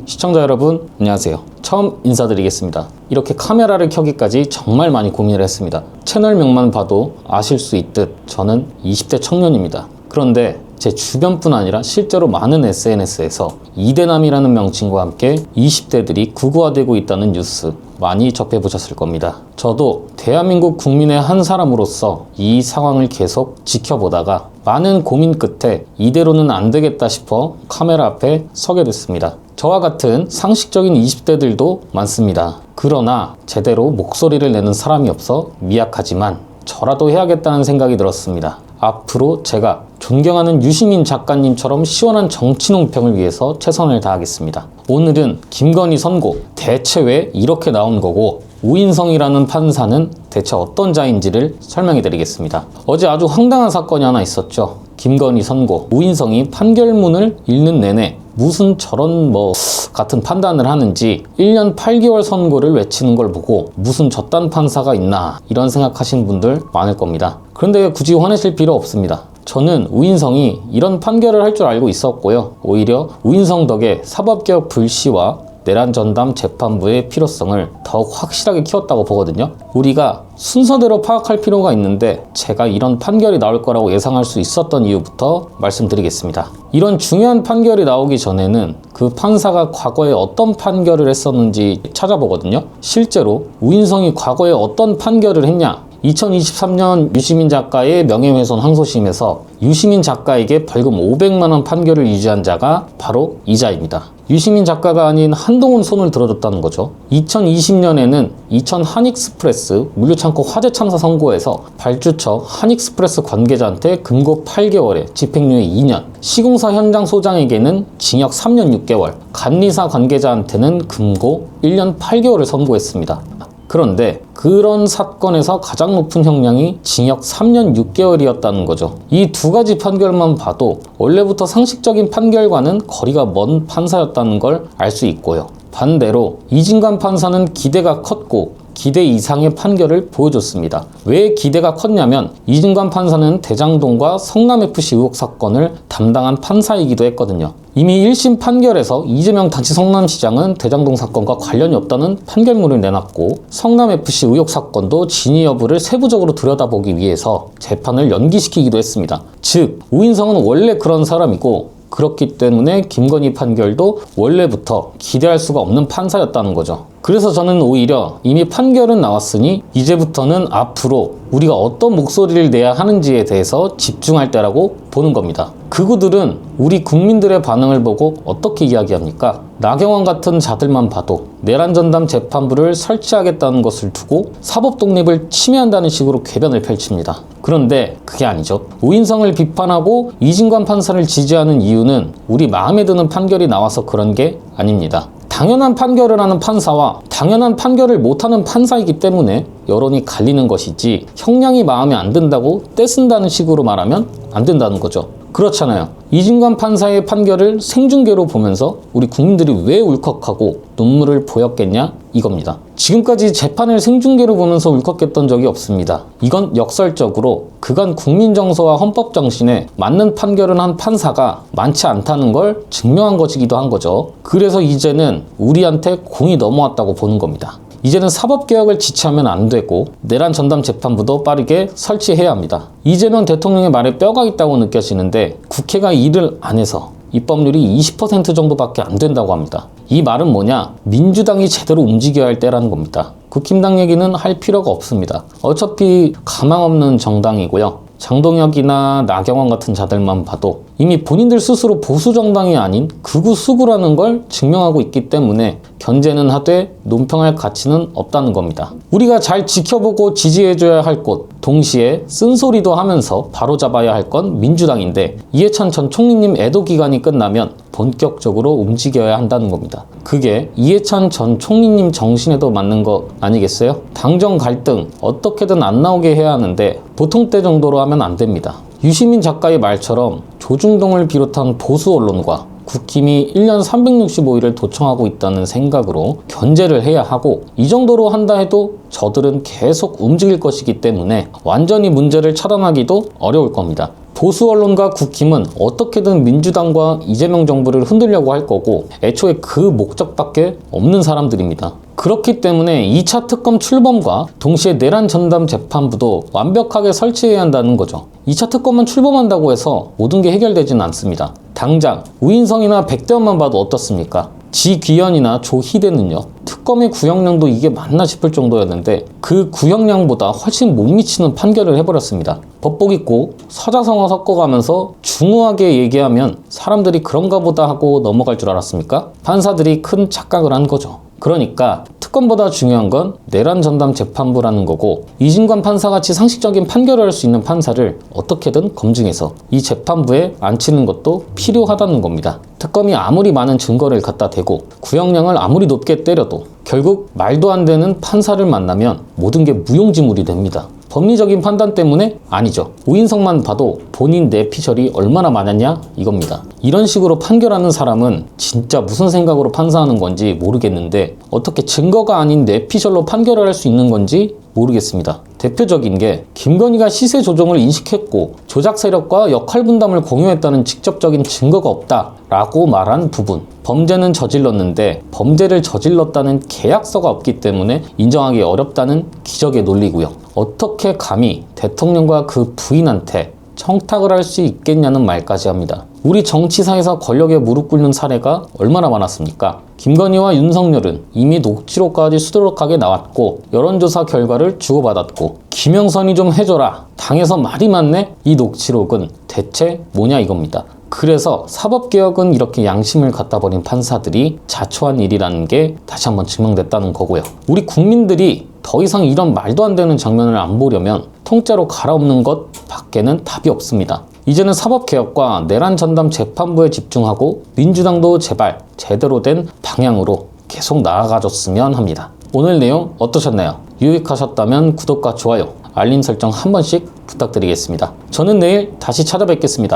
시청자 여러분 안녕하세요. 처음 인사드리겠습니다. 이렇게 카메라를 켜기까지 정말 많이 고민을 했습니다. 채널명만 봐도 아실 수 있듯 저는 20대 청년입니다. 그런데 제 주변뿐 아니라 실제로 많은 SNS에서 이대남이라는 명칭과 함께 20대들이 극우화되고 있다는 뉴스 많이 접해보셨을 겁니다. 저도 대한민국 국민의 한 사람으로서 이 상황을 계속 지켜보다가 많은 고민 끝에 이대로는 안 되겠다 싶어 카메라 앞에 서게 됐습니다. 저와 같은 상식적인 20대들도 많습니다. 그러나 제대로 목소리를 내는 사람이 없어 미약하지만 저라도 해야겠다는 생각이 들었습니다. 앞으로 제가 존경하는 유시민 작가님처럼 시원한 정치 논평을 위해서 최선을 다하겠습니다. 오늘은 김건희 선고 대체 왜 이렇게 나온 거고 우인성이라는 판사는 대체 어떤 자인지를 설명해 드리겠습니다. 어제 아주 황당한 사건이 하나 있었죠. 김건희 선고, 우인성이 판결문을 읽는 내내 무슨 저런 같은 판단을 하는지 1년 8개월 선고를 외치는 걸 보고 무슨 저딴 판사가 있나 이런 생각하시는 분들 많을 겁니다. 그런데 굳이 화내실 필요 없습니다. 저는 우인성이 이런 판결을 할 줄 알고 있었고요. 오히려 우인성 덕에 사법개혁 불씨와 내란 전담 재판부의 필요성을 더욱 확실하게 키웠다고 보거든요. 우리가 순서대로 파악할 필요가 있는데 제가 이런 판결이 나올 거라고 예상할 수 있었던 이유부터 말씀드리겠습니다. 이런 중요한 판결이 나오기 전에는 그 판사가 과거에 어떤 판결을 했었는지 찾아보거든요. 실제로 우인성이 과거에 어떤 판결을 했냐? 2023년 유시민 작가의 명예훼손 항소심에서 유시민 작가에게 벌금 500만 원 판결을 유지한 자가 바로 이자입니다. 유시민 작가가 아닌 한동훈 손을 들어줬다는 거죠. 2020년에는 이천 한익스프레스 물류창고 화재 참사 선고에서 발주처 한익스프레스 관계자한테 금고 8개월에 집행유예 2년, 시공사 현장 소장에게는 징역 3년 6개월, 감리사 관계자한테는 금고 1년 8개월을 선고했습니다. 그런데 그런 사건에서 가장 높은 형량이 징역 3년 6개월이었다는 거죠. 이 두 가지 판결만 봐도 원래부터 상식적인 판결과는 거리가 먼 판사였다는 걸 알 수 있고요. 반대로 이진관 판사는 기대가 컸고 기대 이상의 판결을 보여줬습니다. 왜 기대가 컸냐면 이진관 판사는 대장동과 성남FC 의혹 사건을 담당한 판사이기도 했거든요. 이미 1심 판결에서 이재명 당시 성남시장은 대장동 사건과 관련이 없다는 판결문을 내놨고 성남FC 의혹 사건도 진위 여부를 세부적으로 들여다보기 위해서 재판을 연기시키기도 했습니다. 즉 우인성은 원래 그런 사람이고 그렇기 때문에 김건희 판결도 원래부터 기대할 수가 없는 판사였다는 거죠. 그래서 저는 오히려 이미 판결은 나왔으니 이제부터는 앞으로 우리가 어떤 목소리를 내야 하는지에 대해서 집중할 때라고 보는 겁니다. 극우들은 우리 국민들의 반응을 보고 어떻게 이야기합니까? 나경원 같은 자들만 봐도 내란 전담 재판부를 설치하겠다는 것을 두고 사법 독립을 침해한다는 식으로 궤변을 펼칩니다. 그런데 그게 아니죠. 우인성을 비판하고 이진관 판사를 지지하는 이유는 우리 마음에 드는 판결이 나와서 그런 게 아닙니다. 당연한 판결을 하는 판사와 당연한 판결을 못하는 판사이기 때문에 여론이 갈리는 것이지 형량이 마음에 안 든다고 떼쓴다는 식으로 말하면 안 된다는 거죠. 그렇잖아요. 이진관 판사의 판결을 생중계로 보면서 우리 국민들이 왜 울컥하고 눈물을 보였겠냐? 이겁니다. 지금까지 재판을 생중계로 보면서 울컥했던 적이 없습니다. 이건 역설적으로 그간 국민 정서와 헌법 정신에 맞는 판결을 한 판사가 많지 않다는 걸 증명한 것이기도 한 거죠. 그래서 이제는 우리한테 공이 넘어왔다고 보는 겁니다. 이제는 사법개혁을 지체하면 안 되고 내란 전담 재판부도 빠르게 설치해야 합니다. 이재명 대통령의 말에 뼈가 있다고 느껴지는데 국회가 일을 안 해서 입법률이 20% 정도밖에 안 된다고 합니다. 이 말은 뭐냐? 민주당이 제대로 움직여야 할 때라는 겁니다. 국힘당 얘기는 할 필요가 없습니다. 어차피 가망 없는 정당이고요. 장동혁이나 나경원 같은 자들만 봐도 이미 본인들 스스로 보수 정당이 아닌 극우 수구라는 걸 증명하고 있기 때문에 견제는 하되 논평할 가치는 없다는 겁니다. 우리가 잘 지켜보고 지지해줘야 할 곳, 동시에 쓴소리도 하면서 바로잡아야 할 건 민주당인데 이해찬 전 총리님 애도 기간이 끝나면 본격적으로 움직여야 한다는 겁니다. 그게 이해찬 전 총리님 정신에도 맞는 거 아니겠어요? 당정 갈등 어떻게든 안 나오게 해야 하는데 보통 때 정도로 하면 안 됩니다. 유시민 작가의 말처럼 조중동을 비롯한 보수 언론과 국힘이 1년 365일을 도청하고 있다는 생각으로 견제를 해야 하고 이 정도로 한다 해도 저들은 계속 움직일 것이기 때문에 완전히 문제를 차단하기도 어려울 겁니다. 보수 언론과 국힘은 어떻게든 민주당과 이재명 정부를 흔들려고 할 거고 애초에 그 목적밖에 없는 사람들입니다. 그렇기 때문에 2차 특검 출범과 동시에 내란 전담 재판부도 완벽하게 설치해야 한다는 거죠. 2차 특검만 출범한다고 해서 모든 게 해결되지는 않습니다. 당장 우인성이나 백대원만 봐도 어떻습니까? 지귀현이나 조희대는요, 특검의 구형량도 이게 맞나 싶을 정도였는데 그 구형량보다 훨씬 못 미치는 판결을 해버렸습니다. 법복 입고 서자성어 섞어가면서 중후하게 얘기하면 사람들이 그런가 보다 하고 넘어갈 줄 알았습니까? 판사들이 큰 착각을 한 거죠. 그러니까 특검보다 중요한 건 내란 전담 재판부라는 거고, 이진관 판사같이 상식적인 판결을 할 수 있는 판사를 어떻게든 검증해서 이 재판부에 앉히는 것도 필요하다는 겁니다. 특검이 아무리 많은 증거를 갖다 대고 구형량을 아무리 높게 때려도 결국 말도 안 되는 판사를 만나면 모든 게 무용지물이 됩니다. 법리적인 판단 때문에? 아니죠. 우인성만 봐도 본인 뇌피셜이 얼마나 많았냐? 이겁니다. 이런 식으로 판결하는 사람은 진짜 무슨 생각으로 판사하는 건지 모르겠는데 어떻게 증거가 아닌 뇌피셜로 판결을 할 수 있는 건지 모르겠습니다. 대표적인 게 김건희가 시세 조정을 인식했고 조작 세력과 역할 분담을 공유했다는 직접적인 증거가 없다라고 말한 부분. 범죄는 저질렀는데 범죄를 저질렀다는 계약서가 없기 때문에 인정하기 어렵다는 기적의 논리고요. 어떻게 감히 대통령과 그 부인한테 청탁을 할 수 있겠냐는 말까지 합니다. 우리 정치사에서 권력에 무릎 꿇는 사례가 얼마나 많았습니까? 김건희와 윤석열은 이미 녹취록까지 수두룩하게 나왔고 여론조사 결과를 주고받았고 김영선이 좀 해줘라, 당에서 말이 많네? 이 녹취록은 대체 뭐냐 이겁니다. 그래서 사법개혁은 이렇게 양심을 갖다 버린 판사들이 자초한 일이라는 게 다시 한번 증명됐다는 거고요. 우리 국민들이 더 이상 이런 말도 안 되는 장면을 안 보려면 통째로 갈아엎는 것 밖에는 답이 없습니다. 이제는 사법개혁과 내란 전담 재판부에 집중하고 민주당도 제발 제대로 된 방향으로 계속 나아가줬으면 합니다. 오늘 내용 어떠셨나요? 유익하셨다면 구독과 좋아요, 알림 설정 한 번씩 부탁드리겠습니다. 저는 내일 다시 찾아뵙겠습니다.